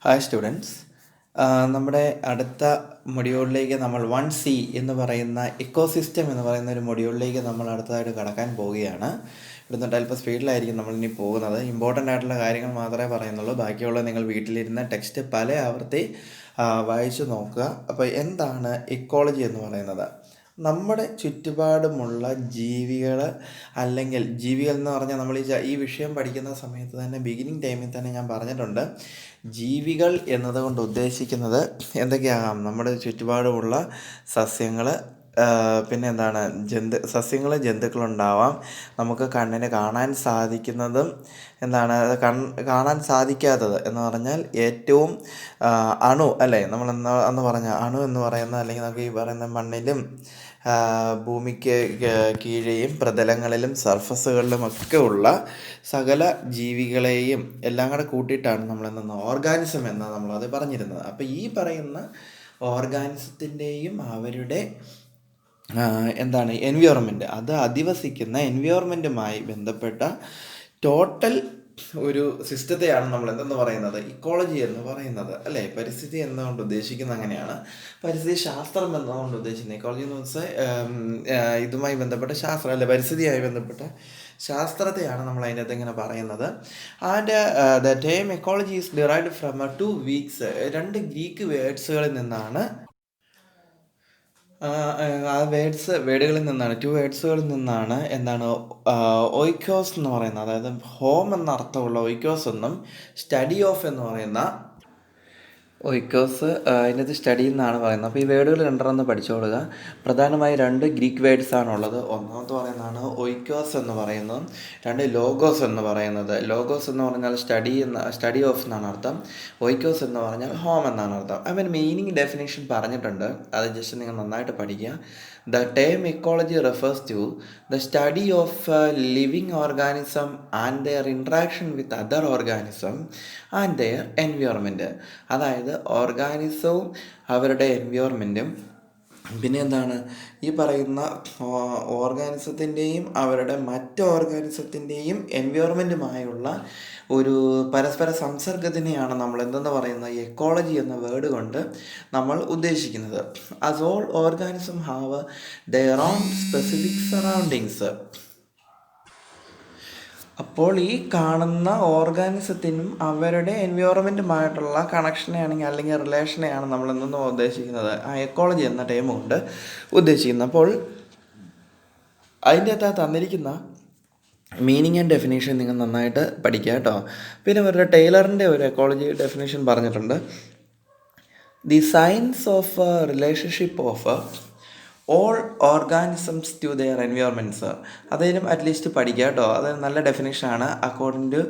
Hi students. നമ്മുടെ അടുത്ത മൊഡ്യൂളിലേക്ക് നമ്മൾ 1C എന്ന് പറയുന്ന ഇക്കോസിസ്റ്റം എന്ന് പറയുന്ന ഒരു മൊഡ്യൂളിലേക്ക് നമ്മൾ അടുത്തതായിട്ട് കടക്കാൻ പോവുകയാണ്. ഇവിടുന്ന് അല്പം സ്പീഡിലായിരിക്കും നമ്മളിനി പോകുന്നത്. ഇമ്പോർട്ടൻ്റ് ആയിട്ടുള്ള കാര്യങ്ങൾ മാത്രമേ പറയുന്നുള്ളൂ. ബാക്കിയുള്ള നിങ്ങൾ വീട്ടിലിരുന്ന് ടെക്സ്റ്റ് പല ആവർത്തി വായിച്ചു നോക്കുക. അപ്പോൾ എന്താണ് ഇക്കോളജി എന്ന് പറയുന്നത്? നമ്മുടെ ചുറ്റുപാടുമുള്ള ജീവികൾ, അല്ലെങ്കിൽ ജീവികൾ എന്ന് പറഞ്ഞാൽ നമ്മൾ ഈ വിഷയം പഠിക്കുന്ന സമയത്ത് തന്നെ ബിഗിനിങ് ടൈമിൽ തന്നെ ഞാൻ പറഞ്ഞിട്ടുണ്ട്. ജീവികൾ എന്നതുകൊണ്ട് ഉദ്ദേശിക്കുന്നത് എന്തൊക്കെയാകാം? നമ്മുടെ ചുറ്റുപാടുമുള്ള സസ്യങ്ങൾ, പിന്നെ എന്താണ്, സസ്യങ്ങൾ, ജന്തുക്കളുണ്ടാവാം. നമുക്ക് കണ്ണിന് കാണാൻ സാധിക്കുന്നതും എന്താണ്, കാണാൻ സാധിക്കാത്തത് എന്ന് പറഞ്ഞാൽ ഏറ്റവും അണു അല്ലേ, നമ്മൾ അന്ന് പറഞ്ഞ അണു എന്ന് പറയുന്ന, അല്ലെങ്കിൽ നമുക്ക് ഈ പറയുന്ന മണ്ണിലും ഭൂമിക്ക് കീഴെയും പ്രതലങ്ങളിലും സർഫസുകളിലും ഒക്കെ ഉള്ള സകല ജീവികളെയും എല്ലാം കൂടെ കൂട്ടിയിട്ടാണ് നമ്മളെന്ന് ഓർഗാനിസം എന്ന് നമ്മളത് പറഞ്ഞിരുന്നത്. അപ്പോൾ ഈ പറയുന്ന ഓർഗാനിസത്തിൻ്റെയും അവരുടെ എന്താണ് എൻവയോൺമെൻറ്റ്, അത് അധിവസിക്കുന്ന എൻവയോൺമെൻറ്റുമായി ബന്ധപ്പെട്ട ടോട്ടൽ ഒരു സിസ്റ്റത്തെയാണ് നമ്മൾ എന്തെന്ന് പറയുന്നത്, ഇക്കോളജി എന്ന് പറയുന്നത് അല്ലേ. പരിസ്ഥിതി എന്നുകൊണ്ട് ഉദ്ദേശിക്കുന്നത് അങ്ങനെയാണ്. പരിസ്ഥിതി ശാസ്ത്രം എന്നതുകൊണ്ട് ഉദ്ദേശിക്കുന്നത്, ഇക്കോളജി എന്ന് വെച്ചാൽ ഇതുമായി ബന്ധപ്പെട്ട ശാസ്ത്രം അല്ലെ, പരിസ്ഥിതിയുമായി ബന്ധപ്പെട്ട ശാസ്ത്രത്തെയാണ് നമ്മൾ അതിൻ്റെ അകത്ത് ഇങ്ങനെ പറയുന്നത്. And the term ecology is derived from 2 weeks, 2 Greek വേർഡ്സുകളിൽ നിന്നാണ്. ആ വേർഡുകളിൽ നിന്നാണ്, 2 വേർഡ്സുകളിൽ നിന്നാണ്. എന്താണ്, ഓയ്ക്കോസ് എന്ന് പറയുന്നത്, അതായത് ഹോം എന്ന അർത്ഥമുള്ള ഓയ്ക്കോസ് എന്നും, സ്റ്റഡി ഓഫ് എന്ന് പറയുന്ന ഒയ്ക്കോസ് അതിനകത്ത് സ്റ്റഡി എന്നാണ് പറയുന്നത്. അപ്പോൾ ഈ വേർഡുകൾ രണ്ടെണ്ണം പഠിച്ചോളുക. പ്രധാനമായും 2 ഗ്രീക്ക് വേർഡ്സ് ആണുള്ളത്. ഒന്നാമത്തെ പറയുന്നതാണ് ഒയ്ക്കോസ് എന്ന് പറയുന്നതും, 2 ലോഗോസ് എന്ന് പറയുന്നത്. ലോഗോസ് എന്ന് പറഞ്ഞാൽ സ്റ്റഡി ഓഫ് എന്നാണ് അർത്ഥം. ഒയ്ക്കോസ് എന്ന് പറഞ്ഞാൽ ഹോം എന്നാണ് അർത്ഥം. അവൻ മീനിങ് ഡെഫിനേഷൻ പറഞ്ഞിട്ടുണ്ട്, അത് ജസ്റ്റ് നിങ്ങൾ നന്നായിട്ട് പഠിക്കുക. The term ecology refers to the study of living organism and their interaction with other organism and their environment. അതായത് ഓർഗാനിസവും അവരുടെ എൻവയോൺമെൻറ്റും, പിന്നെ എന്താണ്, ഈ പറയുന്ന ഓർഗാനിസത്തിൻ്റെയും അവരുടെ മറ്റ് ഓർഗാനിസത്തിൻ്റെയും എൻവയോൺമെൻറ്റുമായുള്ള ഒരു പരസ്പര സംസർഗത്തിനെയാണ് നമ്മൾ എന്തെന്ന് പറയുന്നത്, എക്കോളജി എന്ന വേർഡ് കൊണ്ട് നമ്മൾ ഉദ്ദേശിക്കുന്നത്. As all organism have their own specific surroundings. അപ്പോൾ ഈ കാണുന്ന ഓർഗാനിസത്തിനും അവരുടെ എൻവയോൺമെൻറ്റുമായിട്ടുള്ള കണക്ഷനെയാണെങ്കിൽ, അല്ലെങ്കിൽ റിലേഷനെയാണ് നമ്മൾ എന്തെന്ന് ഉദ്ദേശിക്കുന്നത്, ആ എക്കോളജി എന്ന ടേം കൊണ്ട് ഉദ്ദേശിക്കുന്നത്. അപ്പോൾ അതിൻ്റെ അകത്ത് തന്നിരിക്കുന്ന മീനിങ് ആൻഡ് ഡെഫിനേഷൻ നിങ്ങൾ നന്നായിട്ട് പഠിക്കുക കേട്ടോ. പിന്നെ ഒരു ടൈലറിൻ്റെ ഒരു എക്കോളജി ഡെഫിനേഷൻ പറഞ്ഞിട്ടുണ്ട്. The science of relationship of all organisms to their environments. അതായാലും അറ്റ്ലീസ്റ്റ് പഠിക്കുക കേട്ടോ. അത് നല്ല ഡെഫിനേഷനാണ്. അക്കോർഡിംഗ് ടു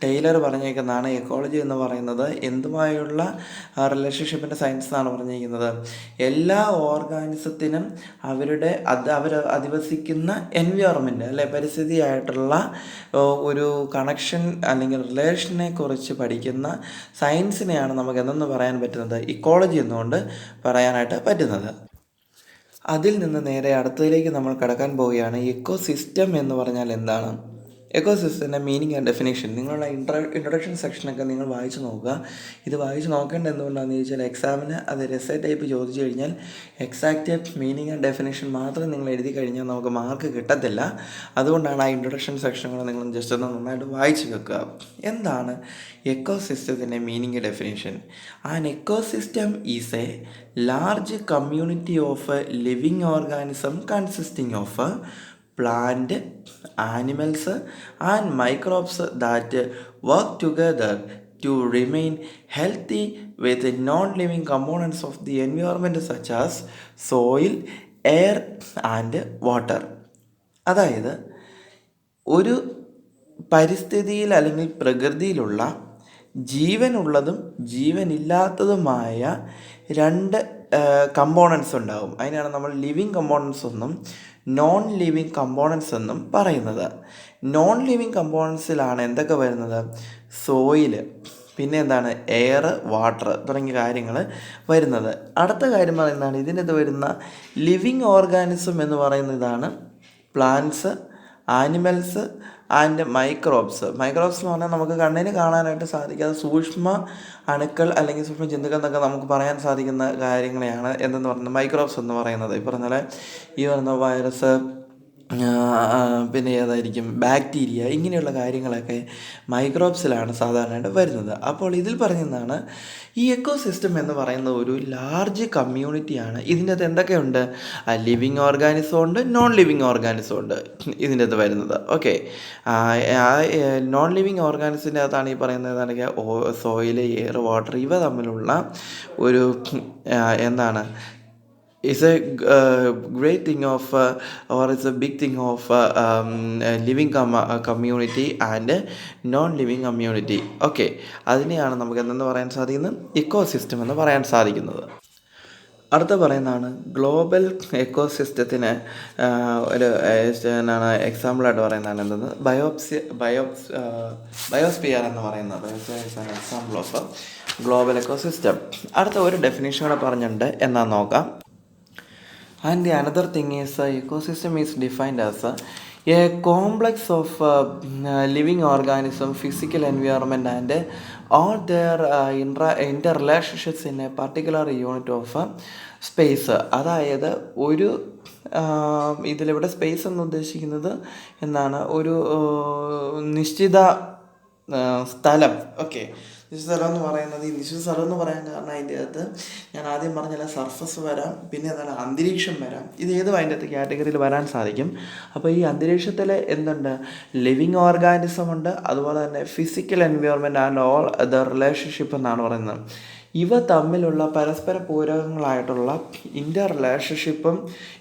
ടൈലർ പറഞ്ഞേക്കുന്നതാണ് എക്കോളജി എന്ന് പറയുന്നത് എന്തുമായുള്ള റിലേഷൻഷിപ്പിൻ്റെ സയൻസ് എന്നാണ് പറഞ്ഞിരിക്കുന്നത്. എല്ലാ ഓർഗാനിസത്തിനും അവർ അധിവസിക്കുന്ന എൻവയോൺമെൻറ്റ് അല്ലെ, പരിസ്ഥിതിയായിട്ടുള്ള ഒരു കണക്ഷൻ അല്ലെങ്കിൽ റിലേഷനെ കുറിച്ച് പഠിക്കുന്ന സയൻസിനെയാണ് നമുക്ക് എന്തെന്ന് പറയാൻ പറ്റുന്നത്, ഇക്കോളജി എന്നുകൊണ്ട് പറയാനായിട്ട് പറ്റുന്നത്. അതിൽ നിന്ന് നേരെ അടുത്തതിലേക്ക് നമ്മൾ കടക്കാൻ പോവുകയാണ്. എക്കോസിസ്റ്റം എന്ന് പറഞ്ഞാൽ എന്താണ്? എക്കോസിസ്റ്റത്തിൻ്റെ മീനിങ് ആൻഡ് ഡെഫിനേഷൻ നിങ്ങളുടെ ഇൻട്രൊഡക്ഷൻ സെക്ഷനൊക്കെ നിങ്ങൾ വായിച്ച് നോക്കുക. ഇത് വായിച്ച് നോക്കേണ്ടത് എന്തുകൊണ്ടാണെന്ന് ചോദിച്ചാൽ, എക്സാമിന് അത് എസ്സേ ടൈപ്പ് ചോദിച്ചു കഴിഞ്ഞാൽ എക്സാക്റ്റ് മീനിങ് ആൻഡ് ഡെഫിനേഷൻ മാത്രം നിങ്ങൾ എഴുതി കഴിഞ്ഞാൽ നമുക്ക് മാർക്ക് കിട്ടത്തില്ല. അതുകൊണ്ടാണ് ആ ഇൻട്രൊഡക്ഷൻ സെക്ഷനുകൾ നിങ്ങൾ ജസ്റ്റ് ഒന്ന് നന്നായിട്ട് വായിച്ച് വെക്കുക. എന്താണ് എക്കോസിസ്റ്റത്തിൻ്റെ meaning definition? An ecosystem is a large community of living organism consisting of plant, animals and microbes that work together to remain healthy with non-living components of the environment such as soil, air and water. അതായത് ഒരു പരിസ്ഥിതിയിൽ അല്ലെങ്കിൽ പ്രകൃതിയിലുള്ള ജീവനുള്ളതും ജീവനില്ലാത്തതുമായ 2 components ഉണ്ടാകും. അതിനാണ് നമ്മൾ living components എന്നും non living components എന്നും പറയുന്നത്. നോൺ ലിവിങ് കമ്പോണൻസിലാണ് എന്തൊക്കെ വരുന്നത്? സോയില്, പിന്നെ എന്താണ്, എയർ, വാട്ടർ തുടങ്ങിയ കാര്യങ്ങൾ വരുന്നത്. അടുത്ത കാര്യം പറയുന്നതാണ് ഇതിനകത്ത് വരുന്ന ലിവിങ് ഓർഗാനിസം എന്ന് പറയുന്നതാണ് plants, animals, and microbes. Microbes എന്ന് പറഞ്ഞാൽ നമുക്ക് കണ്ണിന് കാണാനായിട്ട് സാധിക്കാത്ത സൂക്ഷ്മ അണുക്കൾ അല്ലെങ്കിൽ സൂക്ഷ്മ ജന്തുക്കൾ എന്നൊക്കെ നമുക്ക് പറയാൻ സാധിക്കുന്ന കാര്യങ്ങളെയാണ് എന്തെന്ന് പറയുന്നത് മൈക്രോബ്സ് എന്ന് പറയുന്നത്. ഈ പറഞ്ഞ പോലെ ഈ പറയുന്ന വൈറസ്, പിന്നെ ഏതായിരിക്കും ബാക്ടീരിയ, ഇങ്ങനെയുള്ള കാര്യങ്ങളൊക്കെ മൈക്രോബ്സിലാണ് സാധാരണയായിട്ട് വരുന്നത്. അപ്പോൾ ഇതിൽ പറയുന്നതാണ് ഈ എക്കോസിസ്റ്റം എന്ന് പറയുന്നത് ഒരു ലാർജ് കമ്മ്യൂണിറ്റിയാണ്. ഇതിൻ്റെ അകത്ത് എന്തൊക്കെയുണ്ട്? ലിവിങ് ഓർഗാനിസം ഉണ്ട്, നോൺ ലിവിങ് ഓർഗാനിസം ഉണ്ട് ഇതിൻ്റെ അകത്ത് വരുന്നത്. ഓക്കെ, നോൺ ലിവിങ് ഓർഗാനിസിൻ്റെ അകത്താണ് ഈ പറയുന്നത് എന്താണെങ്കിൽ സോയിൽ, എയർ, വാട്ടർ ഇവ തമ്മിലുള്ള ഒരു എന്താണ് is a great thing of or is a big thing of living community and non-living community. Okay, അതിനെയാണ് നമുക്ക് എന്തെന്ന് പറയാൻ സാധിക്കുന്നത്? ഇക്കോസിസ്റ്റം എന്ന് പറയാൻ സാധിക്കുന്നത്. അടുത്ത പറയുന്നതാണ് ഗ്ലോബൽ എക്കോസിസ്റ്റത്തിന് ഒരു എന്താണ് എക്സാമ്പിളായിട്ട് പറയുന്നതാണ് എന്തെന്ന് ബയോസ്ഫിയർ എന്ന് പറയുന്നത്. Biosphere is an example of global ecosystem. അടുത്ത ഒരു ഡെഫിനേഷൻ കൂടെ പറഞ്ഞിട്ടുണ്ട്, എന്നാ നോക്കാം. And the another thing is ecosystem is defined as a complex of living organism, physical environment and all their interrelationships in a particular unit of space. അതായത് ഒരു ഇതിലിവിടെ space എന്ന് ഉദ്ദേശിക്കുന്നത് എന്താണ്? ഒരു നിശ്ചിത സ്ഥലം. ഓക്കെ, നിശ്ചിത സ്ഥലം എന്ന് പറയുന്നത്, ഈ നിശ്ചിത സ്ഥലം എന്ന് പറയാൻ കാരണം അതിൻ്റെ അകത്ത് ഞാൻ ആദ്യം പറഞ്ഞാൽ സർഫസ് വരാം, പിന്നെ എന്താണ് അന്തരീക്ഷം വരാം. ഇത് ഏതും അതിൻ്റെ അകത്ത് കാറ്റഗറിയിൽ വരാൻ സാധിക്കും. അപ്പോൾ ഈ അന്തരീക്ഷത്തിൽ എന്തുണ്ട്? ലിവിങ് ഓർഗാനിസം ഉണ്ട്, അതുപോലെ തന്നെ physical environment and all the relationship എന്നാണ് പറയുന്നത്. ഇവ തമ്മിലുള്ള പരസ്പര പൂരകങ്ങളായിട്ടുള്ള ഇൻ്റർ റിലേഷൻഷിപ്പും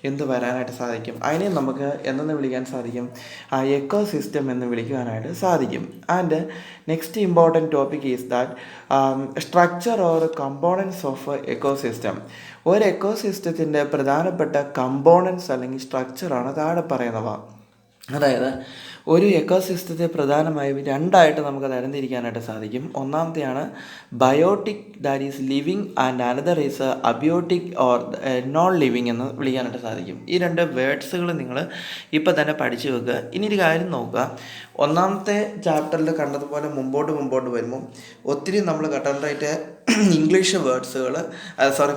എന്ത് വരാനായിട്ട് സാധിക്കും? അതിനെ നമുക്ക് എന്തെന്ന് വിളിക്കാൻ സാധിക്കും? എക്കോ സിസ്റ്റം എന്ന് വിളിക്കുവാനായിട്ട് സാധിക്കും. And next important topic is that structure or components of ecosystem. ഒരു എക്കോ സിസ്റ്റത്തിൻ്റെ പ്രധാനപ്പെട്ട കമ്പോണൻസ് അല്ലെങ്കിൽ സ്ട്രക്ചറാണ് താഴെ പറയുന്നവ. അതായത് ഒരു എക്കോസിസ്റ്റത്തെ പ്രധാനമായും രണ്ടായിട്ട് നമുക്ക് തരംതിരിക്കാനായിട്ട് സാധിക്കും. ഒന്നാമത്തെയാണ് biotic, that is living, and another is abiotic or non living എന്ന് വിളിക്കാനായിട്ട് സാധിക്കും. ഈ രണ്ട് വേർഡ്സുകൾ നിങ്ങൾ ഇപ്പം തന്നെ പഠിച്ചു വെക്കുക. ഇനി ഒരു കാര്യം നോക്കുക, ഒന്നാമത്തെ ചാപ്റ്ററിൽ കണ്ടതുപോലെ മുമ്പോട്ട് വരുമ്പം ഒത്തിരി നമ്മൾ കട്ടൻറായിട്ട് ഇംഗ്ലീഷ് വേർഡ്സുകൾ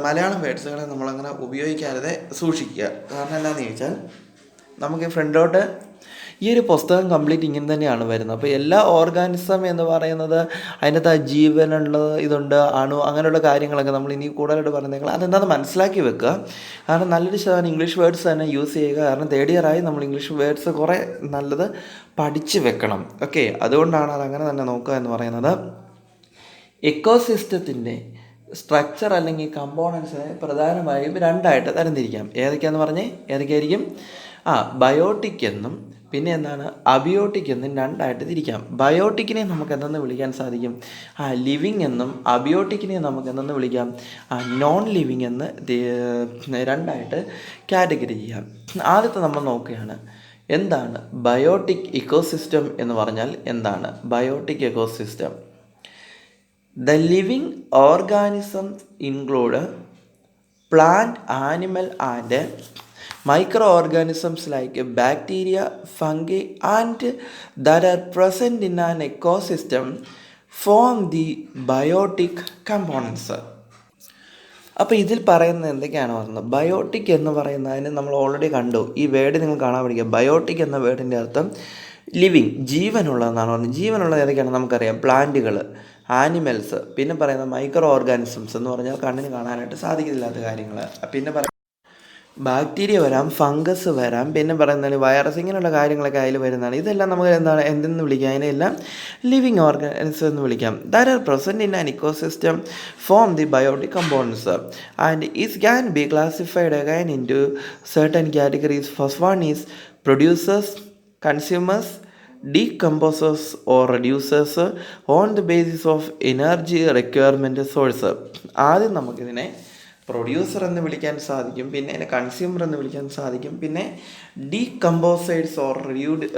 മലയാളം വേർഡ്സുകളെ നമ്മളങ്ങനെ ഉപയോഗിക്കാതെ സൂക്ഷിക്കുക. കാരണം എന്താണെന്ന് ചോദിച്ചാൽ നമുക്ക് ഫ്രണ്ടിലോട്ട് ഈ ഒരു പുസ്തകം കംപ്ലീറ്റ് ഇങ്ങനെ തന്നെയാണ് വരുന്നത്. അപ്പോൾ എല്ലാ ഓർഗാനിസം എന്ന് പറയുന്നത് അതിനകത്ത് ജീവനുള്ള ഇതുണ്ട്, അണു, അങ്ങനെയുള്ള കാര്യങ്ങളൊക്കെ നമ്മൾ ഇനി കൂടുതലായിട്ട് പറയുന്നത് അതെന്താണെന്ന് മനസ്സിലാക്കി വെക്കുക. കാരണം നല്ലൊരു ശതമാനം ഇംഗ്ലീഷ് വേർഡ്സ് തന്നെ യൂസ് ചെയ്യുക. കാരണം തേർഡ് ഇയർ ആയി നമ്മൾ ഇംഗ്ലീഷ് വേർഡ്സ് കുറേ നല്ലത് പഠിച്ച് വെക്കണം. ഓക്കെ, അതുകൊണ്ടാണ് അതങ്ങനെ തന്നെ നോക്കുക എന്ന് പറയുന്നത്. എക്കോസിസ്റ്റത്തിൻ്റെ സ്ട്രക്ചർ അല്ലെങ്കിൽ കമ്പോണൻസിനെ പ്രധാനമായും രണ്ടായിട്ട് തരംതിരിക്കാം. ഏതൊക്കെയായിരിക്കും? ബയോട്ടിക് എന്നും പിന്നെ എന്താണ് അബിയോട്ടിക് എന്നും രണ്ടായിട്ട് തിരിക്കാം. ബയോട്ടിക്കിനെ നമുക്ക് എന്തെന്ന് വിളിക്കാൻ സാധിക്കും? ലിവിങ് എന്നും അബിയോട്ടിക്കിനെ നമുക്ക് എന്തെന്ന് വിളിക്കാം? നോൺ ലിവിങ് എന്ന് രണ്ടായിട്ട് കാറ്റഗറി ചെയ്യാം. ആദ്യത്തെ നമ്മൾ നോക്കുകയാണ് എന്താണ് ബയോട്ടിക് ഇക്കോസിസ്റ്റം എന്ന് പറഞ്ഞാൽ എന്താണ് biotic ecosystem? The living organisms include plant, animal and microorganisms like bacteria, fungi and that are present in an ecosystem form the biotic components. അപ്പോൾ ഇതിൽ പറയുന്നത് എന്തൊക്കെയാണ് പറയുന്നത്? ബയോട്ടിക് എന്ന് പറയുന്നതിന് നമ്മൾ ഓൾറെഡി കണ്ടു. ഈ വേർഡ് നിങ്ങൾ കാണാൻ പഠിക്കുക. ബയോട്ടിക് എന്ന വേർഡിൻ്റെ അർത്ഥം ലിവിങ്, ജീവനുള്ളതെന്നാണ് പറയുന്നത്. ജീവനുള്ളത് ഏതൊക്കെയാണ് നമുക്കറിയാം? പ്ലാന്റുകൾ, ആനിമൽസ്, പിന്നെ പറയുന്ന മൈക്രോ ഓർഗാനിസംസ് എന്ന് പറഞ്ഞാൽ കണ്ണിന് കാണാനായിട്ട് സാധിക്കില്ലാത്ത കാര്യങ്ങൾ. പിന്നെ ബാക്ടീരിയ വരാം, ഫംഗസ് വരാം, പിന്നെ പറയുന്നതിന് വൈറസ്, ഇങ്ങനെയുള്ള കാര്യങ്ങളൊക്കെ അതിൽ വരുന്നതാണ്. ഇതെല്ലാം നമുക്ക് എന്തെന്ന് വിളിക്കാം? അതിനെല്ലാം ലിവിങ് ഓർഗാനിസം എന്ന് വിളിക്കാം. That are present in an ecosystem form the biotic components and it can be classified again into certain categories. First one is producers, consumers, decomposers or reducers on the basis of energy requirement source. ആദ്യം നമുക്കിതിനെ producer എന്ന് വിളിക്കാൻ സാധിക്കും, പിന്നെ അതിനെ consumer എന്ന് വിളിക്കാൻ സാധിക്കും, പിന്നെ ഡീകമ്പോസേഴ്സ് ഓർ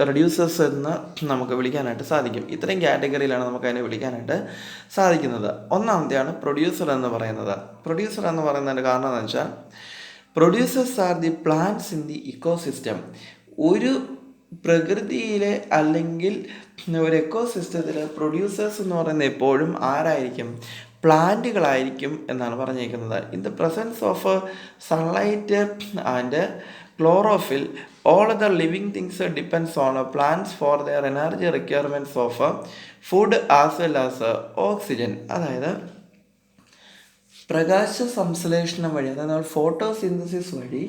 റെഡ്യൂസേഴ്സ് എന്ന് നമുക്ക് വിളിക്കാനായിട്ട് സാധിക്കും. ഇത്രയും കാറ്റഗറിയിലാണ് നമുക്ക് അതിനെ വിളിക്കാനായിട്ട് സാധിക്കുന്നത്. ഒന്നാമത്തെയാണ് പ്രൊഡ്യൂസർ എന്ന് പറയുന്നത്. പ്രൊഡ്യൂസർ എന്ന് പറയുന്നതിൻ്റെ കാരണം എന്താണെന്ന് വെച്ചാൽ producers are the plants in the ecosystem. ഒരു പ്രകൃതിയിലെ അല്ലെങ്കിൽ ഒരു എക്കോസിസ്റ്റത്തിൽ പ്രൊഡ്യൂസേഴ്സ് എന്ന് പറയുന്നത് എപ്പോഴും ആരായിരിക്കും? പ്ലാന്റുകളായിരിക്കും എന്നാണ് പറഞ്ഞേക്കുന്നത്. In the presence of sunlight and chlorophyll all other living things depends on plants for their energy requirements of food as well as oxygen. അതായത് പ്രകാശ സംശ്ലേഷണം വഴി, അതായത് ഫോട്ടോസിന്തസിസ് വഴി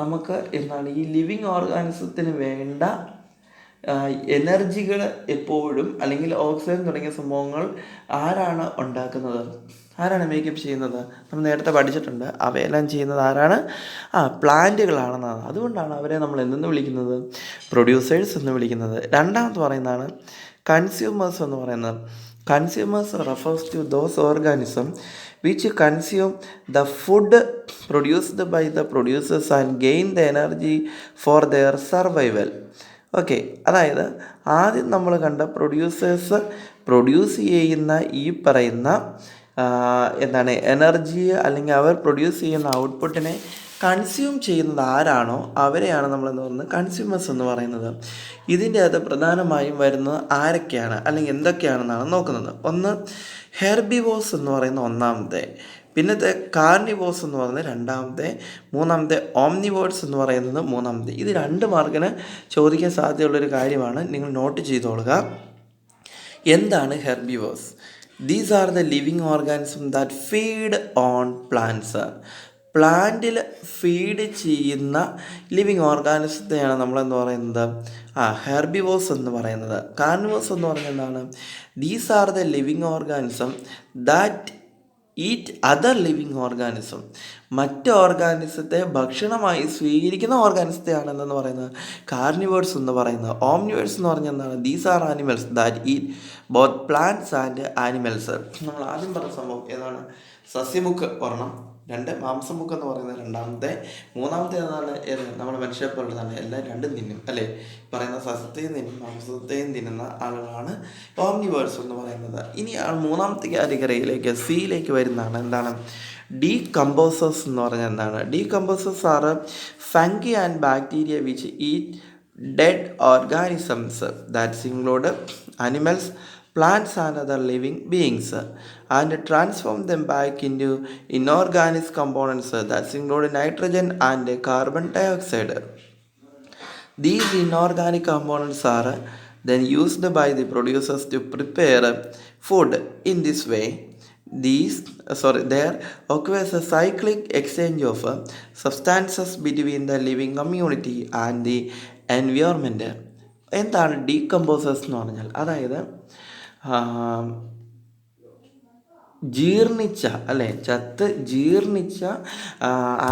നമുക്ക് എന്താണ് ഈ ലിവിങ് ഓർഗാനിസത്തിന് വേണ്ട എനർജികൾ എപ്പോഴും, അല്ലെങ്കിൽ ഓക്സിജൻ തുടങ്ങിയ സംഭവങ്ങൾ ആരാണ് ഉണ്ടാക്കുന്നത്? ആരാണ് മേക്കപ്പ് ചെയ്യുന്നത്? നമ്മൾ നേരത്തെ പഠിച്ചിട്ടുണ്ട്. അവയെല്ലാം ചെയ്യുന്നത് ആരാണ്? പ്ലാന്റുകളാണെന്നാണ്. അതുകൊണ്ടാണ് അവരെ നമ്മൾ എന്തെന്ന് വിളിക്കുന്നത്? പ്രൊഡ്യൂസേഴ്സ് എന്ന് വിളിക്കുന്നത്. രണ്ടാമത് പറയുന്നതാണ് കൺസ്യൂമേഴ്സ് എന്ന് പറയുന്നത്. Consumers refers to those organism which consume the food produced by the producers and gain the energy for their survival. Okay, അതായത് ആദ്യം നമ്മൾ കണ്ട പ്രൊഡ്യൂസേഴ്സ് പ്രൊഡ്യൂസ് ചെയ്യുന്ന ഈ പറയുന്ന എനർജി, അല്ലെങ്കിൽ അവർ പ്രൊഡ്യൂസ് ചെയ്യുന്ന ഔട്ട്പുട്ടിനെ കൺസ്യൂം ചെയ്യുന്നത് ആരാണോ അവരെയാണ് നമ്മളെന്ന് പറയുന്നത് കൺസ്യൂമേഴ്സ് എന്ന് പറയുന്നത്. ഇതിൻ്റെ അകത്ത് പ്രധാനമായും വരുന്നത് ആരൊക്കെയാണ് അല്ലെങ്കിൽ എന്തൊക്കെയാണെന്നാണ് നോക്കുന്നത്. ഒന്ന് ഹെർബിവോസ് എന്ന് പറയുന്ന ഒന്നാമത്തെ, പിന്നത്തെ കാർണിവോസ് എന്ന് പറയുന്നത് രണ്ടാമത്തെ, മൂന്നാമത്തെ ഓംനിവോർസ് എന്ന് പറയുന്നത് മൂന്നാമത്തെ. ഇത് 2 മാർക്കിന് ചോദിക്കാൻ സാധ്യതയുള്ളൊരു കാര്യമാണ്, നിങ്ങൾ നോട്ട് ചെയ്തോളുക. എന്താണ് herbivores? These are the living organism that feed on plants. പ്ലാന്റിൽ ഫീഡ് ചെയ്യുന്ന ലിവിങ് ഓർഗാനിസത്തെയാണ് നമ്മളെന്ന് പറയുന്നത് ഹെർബിവോസ് എന്ന് പറയുന്നത്. കാർണിവോസ് എന്ന് പറഞ്ഞാൽ എന്താണ്? These are the living organism that eat other living organism. മറ്റ് ഓർഗാനിസത്തെ ഭക്ഷണമായി സ്വീകരിക്കുന്ന ഓർഗാനിസത്തെയാണ് എന്തെന്ന് പറയുന്നത് കാർണിവേഴ്സ് എന്ന് പറയുന്നത്. ഓംനിവേഴ്സ് എന്ന് പറഞ്ഞാൽ എന്താണ്? These are animals that eat both plants and animals. നമ്മൾ ആദ്യം പറഞ്ഞ സംഭവം ഏതാണ്? സസ്യമുക്ക് ഒരെണ്ണം, 2 മാംസമുക്ക് എന്ന് പറയുന്നത് രണ്ടാമത്തെ, മൂന്നാമത്തെ ഏതാണ്? നമ്മുടെ മനുഷ്യരെ പോലുള്ളതാണ്. എല്ലാം 2 തിന്നും അല്ലേ? പറയുന്ന സസ്യത്തെയും തിന്നും മാംസത്തെയും തിന്നുന്ന ആളുകളാണ് ഓംനിവേഴ്സ് എന്ന് പറയുന്നത്. ഇനി മൂന്നാമത്തെ കാറ്റഗറിയിലേക്ക് സിയിലേക്ക് വരുന്നതാണ് എന്താണ്? ഡീകമ്പോസേഴ്സ് എന്ന് പറഞ്ഞാൽ എന്താണ്? Decomposers are fungi and bacteria which eat dead organisms that's include animals, plants and other living beings and transform them back into inorganic components that include nitrogen and carbon dioxide. These inorganic components are then used by the producers to prepare food. In this way, there occurs a cyclic exchange of substances between the living community and the environment. എന്താണ് decomposers എന്ന് പറഞ്ഞാൽ? അതായത് ജീർണിച്ച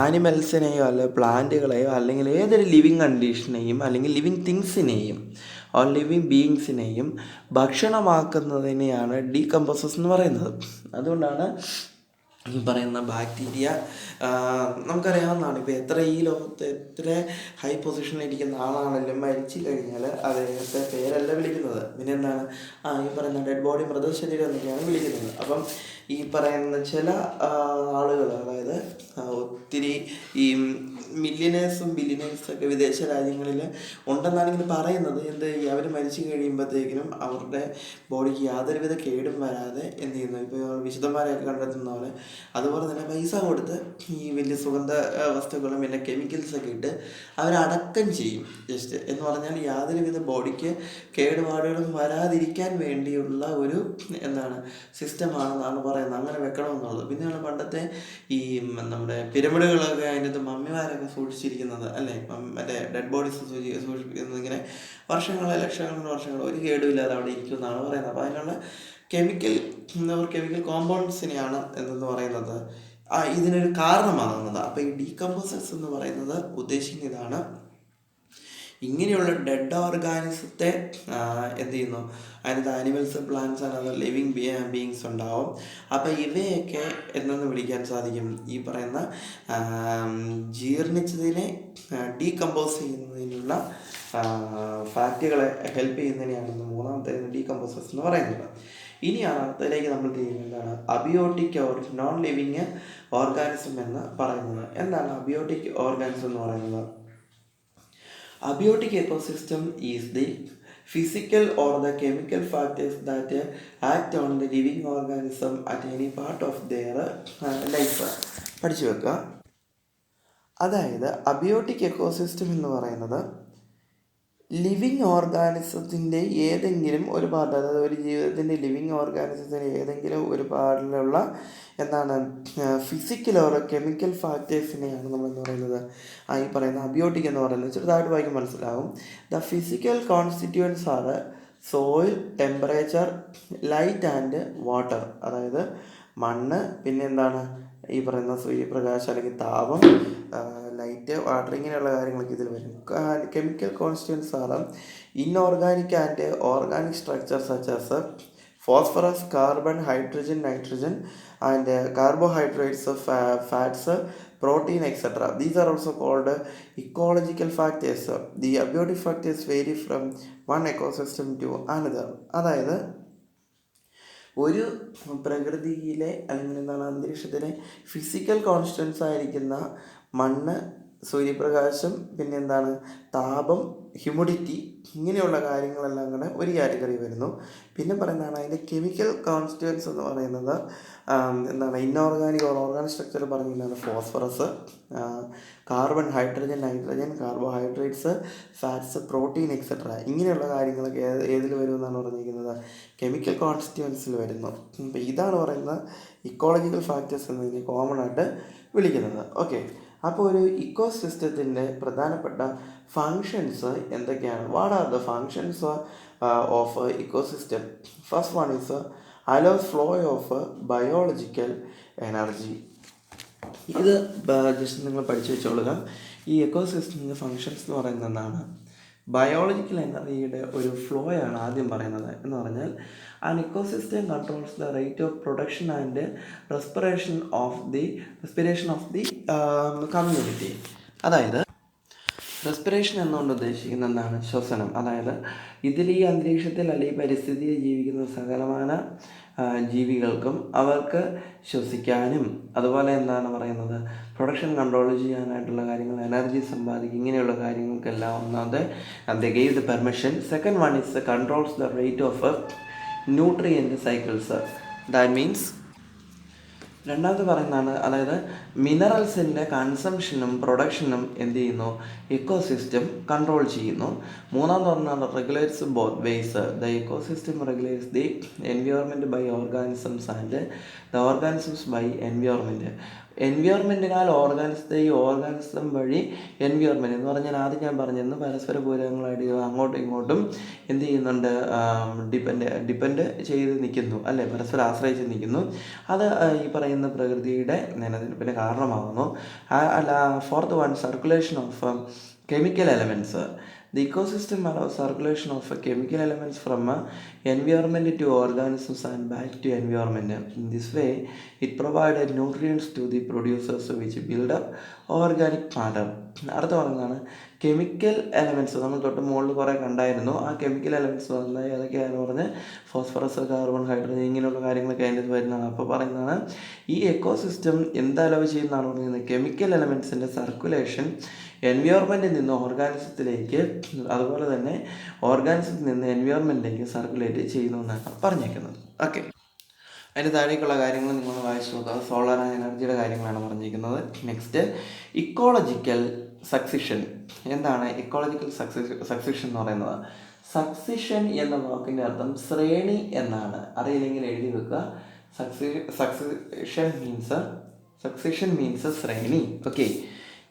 ആനിമൽസിനെയോ അല്ലെങ്കിൽ പ്ലാന്റുകളെയോ അല്ലെങ്കിൽ ഏതൊരു living കണ്ടീഷനെയും അല്ലെങ്കിൽ living തിങ്സിനെയും or living ബീയിങ്സിനെയും ഭക്ഷണമാക്കുന്നതിനെയാണ് decomposers എന്ന് പറയുന്നത്. അതുകൊണ്ടാണ് ഈ പറയുന്ന ബാക്ടീരിയ നമുക്കറിയാവുന്നതാണ്. ഇപ്പോൾ ഈ ലോകത്ത് എത്ര ഹൈ പൊസിഷനിൽ ഇരിക്കുന്ന ആളാണെങ്കിലും മരിച്ചു കഴിഞ്ഞാൽ അദ്ദേഹത്തെ പേരല്ല വിളിക്കുന്നത്, പിന്നെ എന്താണ് ഈ പറയുന്ന ഡെഡ് ബോഡി, മൃതശരീരം എന്നൊക്കെയാണ് വിളിക്കുന്നത്. അപ്പം ഈ പറയുന്ന ചില ആളുകൾ, അതായത് ഒത്തിരി ഈ മില്യനേഴ്സും ബില്യനേഴ്സൊക്കെ വിദേശ രാജ്യങ്ങളിൽ ഉണ്ടെന്നാണ് ഇങ്ങനെ പറയുന്നത്. അവർ മരിച്ചു കഴിയുമ്പോഴത്തേക്കിനും അവരുടെ ബോഡിക്ക് യാതൊരുവിധ കേടും വരാതെ എന്ത് ചെയ്യുന്നു, ഇപ്പോൾ വിശുദ്ധന്മാരെയൊക്കെ കണ്ടെത്തുന്ന പോലെ അതുപോലെ തന്നെ പൈസ കൊടുത്ത് ഈ വലിയ സുഗന്ധ വസ്തുക്കളും പിന്നെ കെമിക്കൽസൊക്കെ ഇട്ട് അവരടക്കം ചെയ്യും. ജസ്റ്റ് എന്ന് പറഞ്ഞാൽ യാതൊരുവിധ ബോഡിക്ക് കേടുപാടുകളും വരാതിരിക്കാൻ വേണ്ടിയുള്ള ഒരു സിസ്റ്റമാണെന്നാണ് പറയുന്നത്. അങ്ങനെ വെക്കണമെന്നുള്ളത്. പിന്നെയാണ് പണ്ടത്തെ ഈ നമ്മുടെ പിരമിഡുകളൊക്കെ അതിൻ്റെ മമ്മിമാരൊക്കെ സൂക്ഷിച്ചിരിക്കുന്നത് അല്ലേ, മറ്റേ ഡെഡ് ബോഡീസ് സൂക്ഷിപ്പിക്കുന്നത് ഇങ്ങനെ ലക്ഷങ്ങളുടെ വർഷങ്ങൾ ഒരു കേടുമില്ലാതെ അവിടെ ഇരിക്കുമെന്നാണ് പറയുന്നത്. അപ്പോൾ അതിനുള്ള കെമിക്കൽ കോമ്പൗണ്ട്സിനെയാണ് എന്തെന്ന് പറയുന്നത് ഇതിനൊരു കാരണമാകുന്നത്. അപ്പോൾ ഈ ഡീകമ്പോസേഴ്സ് എന്ന് പറയുന്നത് ഉദ്ദേശിക്കുന്ന ഇതാണ്. ഇങ്ങനെയുള്ള ഡെഡ് ഓർഗാനിസത്തെ എന്ത് ചെയ്യുന്നു, അതിനകത്ത് animals, plants and other living beings ഉണ്ടാവും. അപ്പോൾ ഇവയൊക്കെ എന്തെന്ന് വിളിക്കാൻ സാധിക്കും? ഈ പറയുന്ന ജീർണിച്ചതിനെ ഡീകമ്പോസ് ചെയ്യുന്നതിനുള്ള ഫാക്റ്റുകളെ ഹെൽപ്പ് ചെയ്യുന്നതിനെയാണ് മൂന്നാമത്തെ ഡീകമ്പോസേഴ്സ് എന്ന് പറയുന്നത്. ഇനിയാണ് അടുത്തതിലേക്ക് നമ്മൾ ചെയ്യുന്നതാണ് അബിയോട്ടിക് ഓർ നോൺ ലിവിങ് ഓർഗാനിസം എന്ന് പറയുന്നത്. എന്താണ് അബിയോട്ടിക് ഓർഗാനിസം എന്ന് പറയുന്നത്? Abiotic ecosystem is the physical or the chemical factors that act on the living organism at any part of their life. പഠിച്ചു വെക്കുക. അതായത് അബിയോട്ടിക് എക്കോസിസ്റ്റം എന്ന് പറയുന്നത് ലിവിങ് ഓർഗാനിസത്തിൻ്റെ ഏതെങ്കിലും ഒരു പാർട്ട്, അതായത് ഒരു ജീവിതത്തിൻ്റെ ലിവിങ് ഓർഗാനിസത്തിൻ്റെ ഏതെങ്കിലും ഒരു പാർട്ടിലുള്ള എന്താണ് ഫിസിക്കൽ ഓർ കെമിക്കൽ ഫാക്ടേഴ്സിനെയാണ് നമ്മളെന്ന് പറയുന്നത് ഈ പറയുന്ന അബിയോട്ടിക് എന്ന് പറയുന്നത്. ചെറുതായിട്ട് വായിക്കും മനസ്സിലാകും. The physical constituents are soil, temperature, light and water. അതായത് മണ്ണ്, പിന്നെ എന്താണ് ഈ പറയുന്ന സൂര്യപ്രകാശം അല്ലെങ്കിൽ താപം, ലൈറ്റ്, വാട്ടർ, ഇങ്ങനെയുള്ള കാര്യങ്ങളൊക്കെ ഇതിൽ വരും. Chemical constituents are inorganic and organic structure such as phosphorus, carbon, hydrogen, nitrogen and carbohydrates, fats, protein, etc. These are also called ecological factors. The abiotic factors vary from one ecosystem to another. അതായത് ഒരു പ്രകൃതിയിലെ അല്ലെങ്കിൽ എന്താണ് അന്തരീക്ഷത്തിലെ physical constants ആയിരിക്കുന്ന മണ്ണ്, സൂര്യപ്രകാശം, പിന്നെ എന്താണ് താപം, ഹ്യൂമിഡിറ്റി, ഇങ്ങനെയുള്ള കാര്യങ്ങളെല്ലാം കൂടെ ഒരു കാറ്റഗറി വരുന്നു. പിന്നെ പറയുന്നതാണ് അതിൻ്റെ കെമിക്കൽ കോൺസ്റ്റിറ്റ്യൂവൻസ് എന്ന് പറയുന്നത് എന്താണ് ഇൻഓർഗാനിക് ഓർ ഓർഗാനിക് സ്ട്രക്ചർ പറഞ്ഞിരുന്നത് phosphorus, carbon, hydrogen, nitrogen, carbohydrates, fats, protein, etcetera. ഇങ്ങനെയുള്ള കാര്യങ്ങളൊക്കെ ഏതിൽ വരുമെന്നാണ് പറഞ്ഞിരിക്കുന്നത്? കെമിക്കൽ കോൺസ്റ്റിറ്റ്യൂവൻസിൽ വരുന്നു. അപ്പോൾ ഇതാണ് പറയുന്നത് ഇക്കോളജിക്കൽ ഫാക്ടേഴ്സ് എന്നതിന് കോമൺ ആയിട്ട് വിളിക്കുന്നത്. ഓക്കെ, അപ്പോൾ ഒരു ഇക്കോ സിസ്റ്റത്തിൻ്റെ പ്രധാനപ്പെട്ട ഫങ്ഷൻസ് എന്തൊക്കെയാണ്? What are the functions of ecosystem? First one is allows flow of biological energy. ഇത് ജസ്റ്റ് നിങ്ങൾ പഠിച്ചു വെച്ചോളുക. ഈ എക്കോസിസ്റ്റത്തിൻ്റെ ഫങ്ഷൻസ് എന്ന് പറയുന്നത് എന്താണ്? ബയോളജിക്കൽ എനർജിയുടെ ഒരു ഫ്ലോ ആണ് ആദ്യം പറയുന്നത്. എന്ന് പറഞ്ഞാൽ an ecosystem controls the rate of production and respiration of the community. അതായത് റെസ്പിറേഷൻ എന്നുകൊണ്ട് ഉദ്ദേശിക്കുന്നത് എന്താണ്? ശ്വസനം. അതായത് ഇതിൽ ഈ അന്തരീക്ഷത്തിൽ അല്ലെങ്കിൽ പരിസ്ഥിതിയിൽ ജീവിക്കുന്ന സകലമാന ജീവികൾക്കും അവർക്ക് ശ്വസിക്കാനും അതുപോലെ എന്താണ് പറയുന്നത് പ്രൊഡക്ഷൻ കൺട്രോൾ ചെയ്യാനായിട്ടുള്ള കാര്യങ്ങൾ, എനർജി സമ്പാദിക്കുക, ഇങ്ങനെയുള്ള കാര്യങ്ങൾക്കെല്ലാം ഒന്നാമത് they gave the permission. Second one is controls the rate of nutrient cycles. That means രണ്ടാമത് പറയുന്നതാണ്, അതായത് മിനറൽസിൻ്റെ കൺസംഷനും പ്രൊഡക്ഷനും എന്ത് ചെയ്യുന്നു? ഇക്കോസിസ്റ്റം കൺട്രോൾ ചെയ്യുന്നു. മൂന്നാമത് പറഞ്ഞാൽ regulates both ways. The ecosystem regulates the environment by organisms and the organisms by environment. എൻവയോൺമെൻറ്റിനാൽ organism വഴി എൻവയോൺമെൻറ്റ് എന്ന് പറഞ്ഞാൽ ആദ്യം ഞാൻ പറഞ്ഞിരുന്നു പരസ്പര പൂരകങ്ങളായിട്ട് അങ്ങോട്ടും ഇങ്ങോട്ടും എന്ത് ചെയ്യുന്നുണ്ട്? ഡിപ്പെൻഡ് ചെയ്ത് നിൽക്കുന്നു, അല്ലേ? പരസ്പരം ആശ്രയിച്ച് നിൽക്കുന്നു. അത് ഈ പറയുന്ന പ്രകൃതിയുടെ നിലനിൽപ്പിന് കാരണമാകുന്നു. Fourth one circulation of chemical elements. The ecosystem allows circulation of chemical elements from environment to organisms and back to environment. In this way, it provided nutrients to the producers which build up organic matter. അടുത്ത പറയുന്നതാണ് chemical elements. നമ്മൾ തൊട്ട് മുകളിൽ കുറേ കണ്ടായിരുന്നു. ആ chemical elements പറഞ്ഞാൽ ഏതൊക്കെയാണെന്ന് പറഞ്ഞ് ഫോസ്ഫറസ്, കാർബൺ, ഹൈഡ്രജൻ, ഇങ്ങനെയുള്ള കാര്യങ്ങളൊക്കെ അതിൻ്റെ വരുന്നതാണ്. അപ്പോൾ പറയുന്നതാണ് ഈ എക്കോസിസ്റ്റം എന്താ അലവ് ചെയ്യുന്നതാണ് പറയുന്നത്? കെമിക്കൽ എലമെൻറ്റ്സിൻ്റെ സർക്കുലേഷൻ എൻവയോൺമെൻറ്റിൽ നിന്ന് ഓർഗാനിസത്തിലേക്ക്, അതുപോലെ തന്നെ ഓർഗാനിസത്തിൽ നിന്ന് എൻവയോൺമെൻറ്റിലേക്ക് സർക്കുലേറ്റ് ചെയ്യുന്നു എന്നാണ് പറഞ്ഞേക്കുന്നത്. ഓക്കെ, അതിന് താഴേക്കുള്ള കാര്യങ്ങൾ നിങ്ങൾ വായിച്ചു നോക്കുക. സോളാർ എനർജിയുടെ കാര്യങ്ങളാണ് പറഞ്ഞിരിക്കുന്നത്. Next, ecological succession. എന്താണ് ഇക്കോളജിക്കൽ സക്സിഷൻ എന്ന് പറയുന്നത്? സക്സിഷൻ എന്ന വാക്കിൻ്റെ അർത്ഥം ശ്രേണി എന്നാണ്. അറിയില്ലെങ്കിൽ എഴുതി വെക്കുക. സക്സിഷൻ മീൻസ് ശ്രേണി. Okay,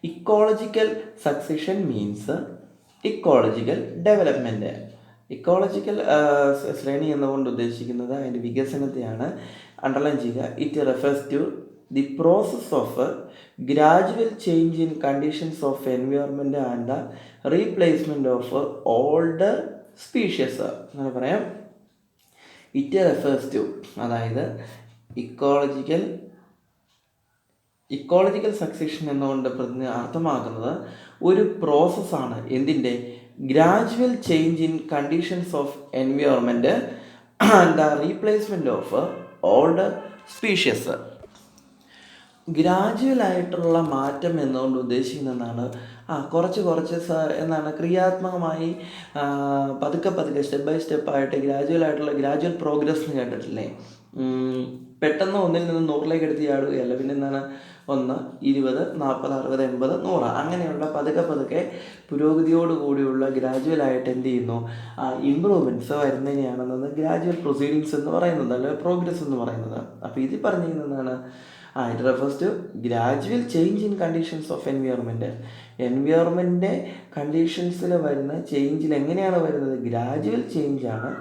ecological succession means ecological development. Ecological ശ്രേണി എന്നുകൊണ്ട് ഉദ്ദേശിക്കുന്നത് അതിൻ്റെ വികസനത്തെയാണ്. അണ്ടർലൈൻ ചെയ്യുക. It refers to the process of gradual change in conditions of environment and the replacement of older species. അങ്ങനെ പറയാം. ഇറ്റ് റെഫേഴ്സ് ടു, അതായത് ഇക്കോളജിക്കൽ സക്സഷൻ എന്നുകൊണ്ട് അർത്ഥമാക്കുന്നത് ഒരു പ്രോസസ്സാണ്. എന്തിൻ്റെ? Gradual change in conditions of environment and the replacement of old species. ഗ്രാജുവലായിട്ടുള്ള മാറ്റം എന്നുകൊണ്ട് ഉദ്ദേശിക്കുന്നതെന്നാണ് കുറച്ച് എന്താണ് ക്രിയാത്മകമായി പതുക്കെ പതുക്കെ സ്റ്റെപ്പ് ബൈ സ്റ്റെപ്പായിട്ട് ഗ്രാജുവൽ പ്രോഗ്രസ് എന്ന് കേട്ടിട്ടില്ലേ? പെട്ടെന്ന് ഒന്നിൽ നിന്ന് 100ലേക്ക് എടുത്ത് ചാടുകയല്ല. പിന്നെ എന്താണ് 1, 20, 40, 60, 80, 100 അങ്ങനെയുള്ള പതുക്കെ പതുക്കെ പുരോഗതിയോട് കൂടിയുള്ള ഗ്രാജുവലായിട്ട് എന്ത് ചെയ്യുന്നു, ഇമ്പ്രൂവ്മെൻറ്റ്സ് വരുന്നതിനെയാണെന്നത് ഗ്രാജുവൽ പ്രൊസീഡിങ്സ് എന്ന് പറയുന്നത്, അല്ലെങ്കിൽ പ്രോഗ്രസ് എന്ന് പറയുന്നത്. അപ്പോൾ ഇതിൽ പറഞ്ഞിരിക്കുന്നതാണ് it refers to gradual change in conditions of എൻവിയോൺമെൻറ്റിൻ്റെ കണ്ടീഷൻസിൽ വരുന്ന ചേഞ്ചിൽ എങ്ങനെയാണ് വരുന്നത്? ഗ്രാജുവൽ ചേഞ്ചാണ്.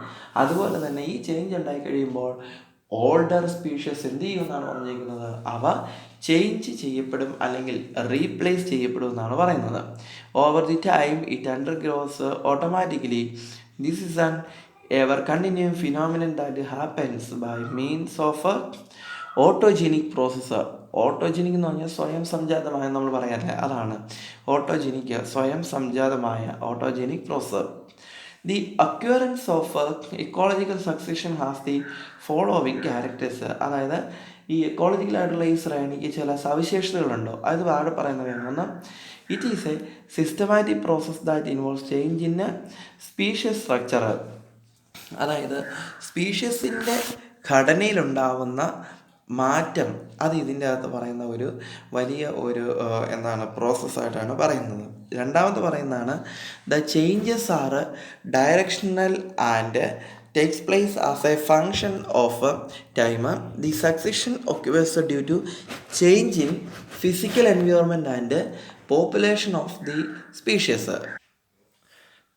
അതുപോലെ തന്നെ ഈ ചേഞ്ച് ഉണ്ടായി കഴിയുമ്പോൾ ഓൾഡർ സ്പീഷ്യസ് എന്ത് ചെയ്യുമെന്നാണ് പറഞ്ഞിരിക്കുന്നത്? അവ ചേഞ്ച് ചെയ്യപ്പെടും, അല്ലെങ്കിൽ റീപ്ലേസ് ചെയ്യപ്പെടും എന്നാണ് പറയുന്നത്. Over the time it undergrows automatically. This is an ever continuing phenomenon that happens by means of autogenic process. Autogenic എന്ന് പറഞ്ഞാൽ സ്വയം സംജാതമായ നമ്മൾ പറയാറില്ല, അതാണ് ഓട്ടോജെനിക്, സ്വയം സംജാതമായ autogenic process. The occurrence of ecological succession has the following characters. അതായത് ഈ എക്കോളജിക്കലായിട്ടുള്ള ഈ ശ്രേണിക്ക് ചില സവിശേഷതകളുണ്ടോ? അത് താഴെ പറയുന്നവയാണ്. ഒന്ന്, it is A systematic process that involves change in species structure. അതായത് സ്പീഷ്യസിൻ്റെ ഘടനയിലുണ്ടാവുന്ന മാറ്റം, അത് ഇതിൻ്റെ അകത്ത് പറയുന്ന ഒരു വലിയ പ്രോസസ്സായിട്ടാണ് പറയുന്നത്. രണ്ടാമത് പറയുന്നതാണ് the changes are directional and takes place as a function of time. The succession occurs due to change in physical environment and population of the species.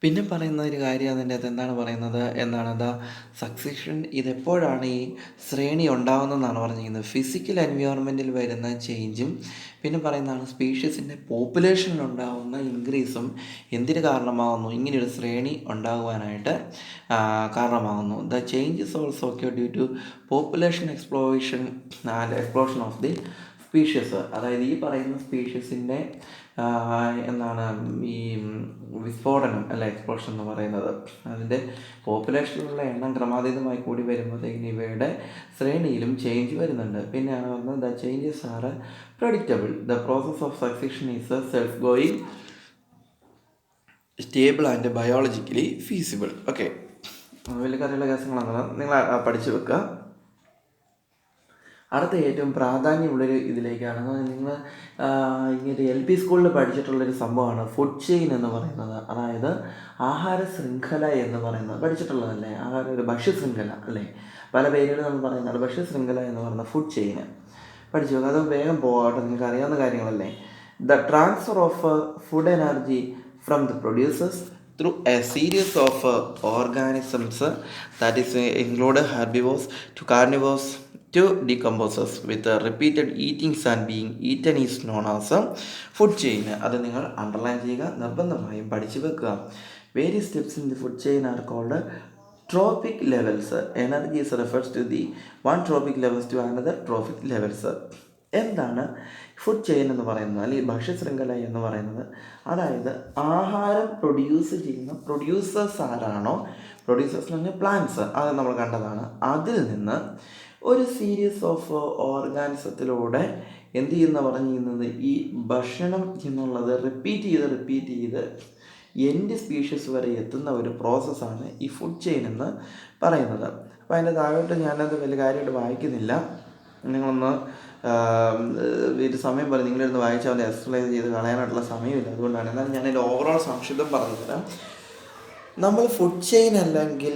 പിന്നെ പറയുന്ന ഒരു കാര്യം അതിൻ്റെ അകത്ത് എന്താണ് പറയുന്നത് എന്നാണ് സക്സഷൻ ഇതെപ്പോഴാണ് ഈ ശ്രേണി ഉണ്ടാകുന്നതെന്നാണ് പറഞ്ഞിരിക്കുന്നത്. ഫിസിക്കൽ എൻവയോൺമെൻറ്റിൽ വരുന്ന ചേഞ്ചും പിന്നെ പറയുന്നതാണ് സ്പീഷ്യസിൻ്റെ പോപ്പുലേഷനിലുണ്ടാകുന്ന ഇൻക്രീസും എന്തിന് കാരണമാകുന്നു? ഇങ്ങനെയൊരു ശ്രേണി ഉണ്ടാകുവാനായിട്ട് കാരണമാകുന്നു. The changes also okay due to population explosion of the species. അതായത് ഈ പറയുന്ന സ്പീഷ്യസിൻ്റെ ഈ വിസ്ഫോടനം അല്ല എക്സ്പ്ലോഷൻ എന്ന് പറയുന്നത്, അതിൻ്റെ പോപ്പുലേഷനിലുള്ള എണ്ണം ക്രമാതീതമായി കൂടി വരുമ്പോഴത്തേക്കും ഇവയുടെ ശ്രേണിയിലും ചേഞ്ച് വരുന്നുണ്ട്. പിന്നെയാണ് പറഞ്ഞത് the changes R predictable. The process of succession is self going, stable and biologically feasible. Okay, വലിയ കാര്യമുള്ള കേസുകളാണ്, നിങ്ങൾ പഠിച്ചു വെക്കുക. അടുത്ത ഏറ്റവും പ്രാധാന്യമുള്ളൊരു ഇതിലേക്കാണ് നിങ്ങൾ ഇങ്ങനെ LP സ്കൂളിൽ പഠിച്ചിട്ടുള്ളൊരു സംഭവമാണ് ഫുഡ് ചെയിൻ എന്ന് പറയുന്നത്. അതായത് ആഹാര ശൃംഖല എന്ന് പറയുന്നത് പഠിച്ചിട്ടുള്ളതല്ലേ? ഒരു ഭക്ഷ്യശൃംഖല അല്ലേ? പല പേരുകൾ നമ്മൾ പറയുന്നത് ഭക്ഷ്യശൃംഖല എന്ന് പറയുന്ന ഫുഡ് ചെയിന് പഠിച്ചു. അത് വേഗം പോകാട്ടെ, നിങ്ങൾക്ക് അറിയാവുന്ന കാര്യങ്ങളല്ലേ. The transfer of food energy from the producers through a series of organisms that is include herbivores to carnivores to decomposers with repeated eatings and being eaten is known as food chain. അത് നിങ്ങൾ underline ചെയ്യുക, നിർബന്ധമായും പഠിച്ചു വെക്കുക. Various steps in the food chain are called trophic levels. Energy is refers to the one trophic levels to another trophic levels. എന്താണ് food chain എന്ന് പറയുന്നത്, അല്ലെങ്കിൽ ഭക്ഷ്യശൃംഖല എന്ന് പറയുന്നത്? അതായത് ആഹാരം പ്രൊഡ്യൂസ് ചെയ്യുന്ന പ്രൊഡ്യൂസേഴ്സ് ആരാണോ, പ്രൊഡ്യൂസേഴ്സ് എന്ന് പറഞ്ഞാൽ പ്ലാന്റ്സ്, അത് നമ്മൾ കണ്ടതാണ്. അതിൽ നിന്ന് ഒരു സീരീസ് ഓഫ് ഓർഗാനിസത്തിലൂടെ എന്ത് ചെയ്യുന്ന പറഞ്ഞിരുന്നത്, ഈ ഭക്ഷണം എന്നുള്ളത് റിപ്പീറ്റ് ചെയ്ത് എൻഡ് സ്പീഷ്യസ് വരെ എത്തുന്ന ഒരു പ്രോസസ്സാണ് ഈ ഫുഡ് ചെയിൻ എന്ന് പറയുന്നത്. അപ്പോൾ അതിൻ്റെ താഴോട്ട് ഞാനത് വലിയ കാര്യമായിട്ട് വായിക്കുന്നില്ല, നിങ്ങളൊന്ന് ഒരു സമയം പോലെ നിങ്ങളിരുന്ന് വായിച്ചാൽ അത് എക്സ്പ്ലെയിൻ ചെയ്ത് കളയാനായിട്ടുള്ള സമയമില്ല, അതുകൊണ്ടാണ്. എന്നാൽ ഞാനതിൻ്റെ ഓവറോൾ സംക്ഷിപ്തം പറഞ്ഞുതരാം. നമ്മൾ ഫുഡ് ചെയിൻ അല്ലെങ്കിൽ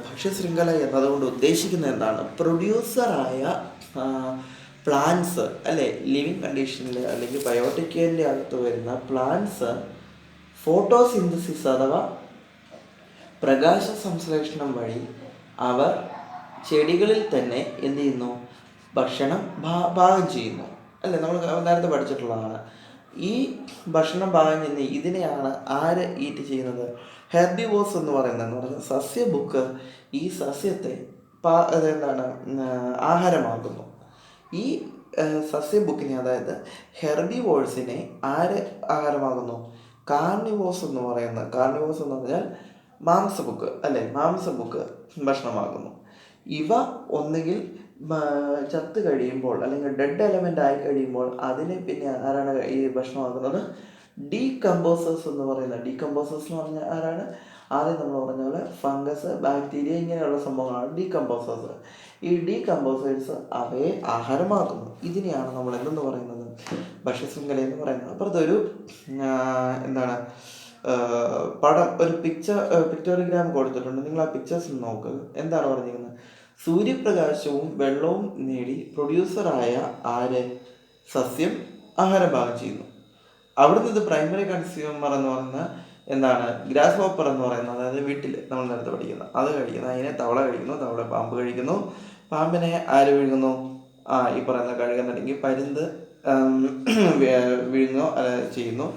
ഭക്ഷ്യശൃംഖല എന്നതുകൊണ്ട് ഉദ്ദേശിക്കുന്നത് എന്താണ്? പ്രൊഡ്യൂസറായ പ്ലാന്റ്സ് അല്ലേ, ലിവിങ് കണ്ടീഷനിൽ അല്ലെങ്കിൽ ബയോട്ടിക്കിൻ്റെ അകത്ത് വരുന്ന പ്ലാന്റ്സ് ഫോട്ടോസിന്തസിസ് അഥവാ പ്രകാശ സംശ്ലേഷണം വഴി അവർ ചെടികളിൽ തന്നെ എന്ത് ചെയ്യുന്നു, ഭക്ഷണം പാകം ചെയ്യുന്നു അല്ലേ? നമ്മൾ നേരത്തെ പഠിച്ചിട്ടുള്ളതാണ്. ഈ ഭക്ഷണം പാകം ചെയ്യുന്ന ഇതിനെയാണ് ആര് ഈറ്റ് ചെയ്യുന്നത്? ഹെർബിവോർസ് എന്ന് പറഞ്ഞ സസ്യബുക്ക് ഈ സസ്യത്തെ ആഹാരമാക്കുന്നു. ഈ സസ്യബുക്കിനെ, അതായത് ഹെർബിവോഴ്സിനെ ആര് ആഹാരമാകുന്നു? കാർണിവോർസ് എന്ന് പറഞ്ഞാൽ മാംസബുക്ക് അല്ലേ, മാംസബുക്ക് ഭക്ഷണമാകുന്നു. ഇവ ഒന്നുകിൽ ചത്ത് കഴിയുമ്പോൾ അല്ലെങ്കിൽ ഡെഡ് എലമെൻ്റ് ആയി കഴിയുമ്പോൾ അതിനെ പിന്നെ ആരാണ് ഈ ഭക്ഷണമാക്കുന്നത്? ഡീകമ്പോസേഴ്സ് എന്ന് പറയുന്നത്. ഡീകമ്പോസേഴ്സ് എന്ന് പറഞ്ഞാൽ ആരാണ്? ആദ്യം നമ്മൾ പറഞ്ഞ പോലെ ഫംഗസ്, ബാക്ടീരിയ ഇങ്ങനെയുള്ള സംഭവങ്ങളാണ് ഡീകമ്പോസേഴ്സ്. ഈ ഡീകമ്പോസേഴ്സ് അവയെ ആഹാരമാക്കുന്നു. ഇതിനെയാണ് നമ്മൾ എന്തെന്ന് പറയുന്നത്? ഭക്ഷ്യശൃംഖല എന്ന് പറയുന്നത്. അപ്പുറത്തൊരു എന്താണ് പടം, ഒരു പിക്ചോറിഗ്രാം കൊടുത്തിട്ടുണ്ട്. നിങ്ങൾ ആ പിക്ചേഴ്സ് നോക്കുക. എന്താണ് പറഞ്ഞിരിക്കുന്നത്? സൂര്യപ്രകാശവും വെള്ളവും നേടി പ്രൊഡ്യൂസറായ ആര്? സസ്യം ആഹാരം പാകം ചെയ്യുന്നു. അവിടുന്ന് ഇത് പ്രൈമറി കൺസ്യൂമർ എന്ന് പറയുന്ന എന്താണ്? ഗ്രാസ് ഹോപ്പർ എന്ന് പറയുന്നത്, അതായത് വീട്ടിൽ നമ്മൾ നേരത്തെ പഠിക്കുന്നത്, അത് കഴിക്കുന്നു. അതിനെ തവള കഴിക്കുന്നു, തവള പാമ്പ് കഴിക്കുന്നു, പാമ്പിനെ ആര് വിഴുങ്ങുന്നു? ഈ പറയുന്ന കഴുകനല്ലെങ്കിൽ പരുന്ത് വിഴുങ്ങോ ചെയ്യുന്നു.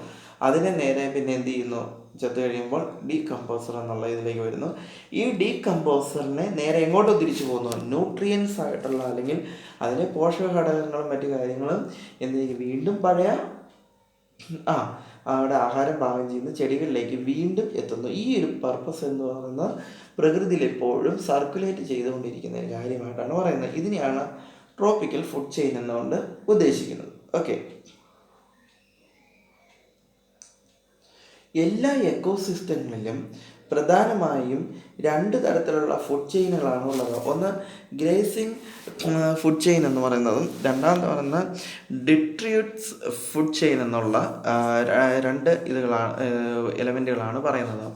അതിനെ നേരെ പിന്നെ എന്ത് ചെയ്യുന്നു? ചത്ത് കഴിയുമ്പോൾ ഡീകമ്പോസർ എന്നുള്ള ഇതിലേക്ക് വരുന്നു. ഈ ഡീകമ്പോസറിനെ നേരെ എങ്ങോട്ടോ തിരിച്ചു പോകുന്നു? ന്യൂട്രിയൻസ് ആയിട്ടുള്ള അല്ലെങ്കിൽ അതിലെ പോഷക ഘടകങ്ങളും മറ്റു കാര്യങ്ങളും എന്തിലേക്ക് വീണ്ടും പഴയ അവിടെ ആഹാരം പാകം ചെയ്യുന്ന ചെടികളിലേക്ക് വീണ്ടും എത്തുന്നു. ഈ ഒരു പർപ്പസ് എന്ന് പറയുന്നത് പ്രകൃതിയിൽ എപ്പോഴും സർക്കുലേറ്റ് ചെയ്തുകൊണ്ടിരിക്കുന്ന ഒരു കാര്യമായിട്ടാണ് പറയുന്നത്. ഇതിനെയാണ് ട്രോപ്പിക്കൽ ഫുഡ് ചെയിൻ എന്നുകൊണ്ട് ഉദ്ദേശിക്കുന്നത്. ഓക്കെ, എല്ലാ എക്കോസിസ്റ്റങ്ങളിലും പ്രധാനമായും 2 തരത്തിലുള്ള ഫുഡ് ചെയിനുകളാണ് ഉള്ളത്. ഒന്ന് ഗ്രേസിങ് ഫുഡ് ചെയിൻ എന്ന് പറയുന്നതും രണ്ടാമത് പറയുന്ന ഡിട്രിയൂട്ട്സ് ഫുഡ് ചെയിൻ എന്നുള്ള 2 എലമെൻറ്റുകളാണ് പറയുന്നത്.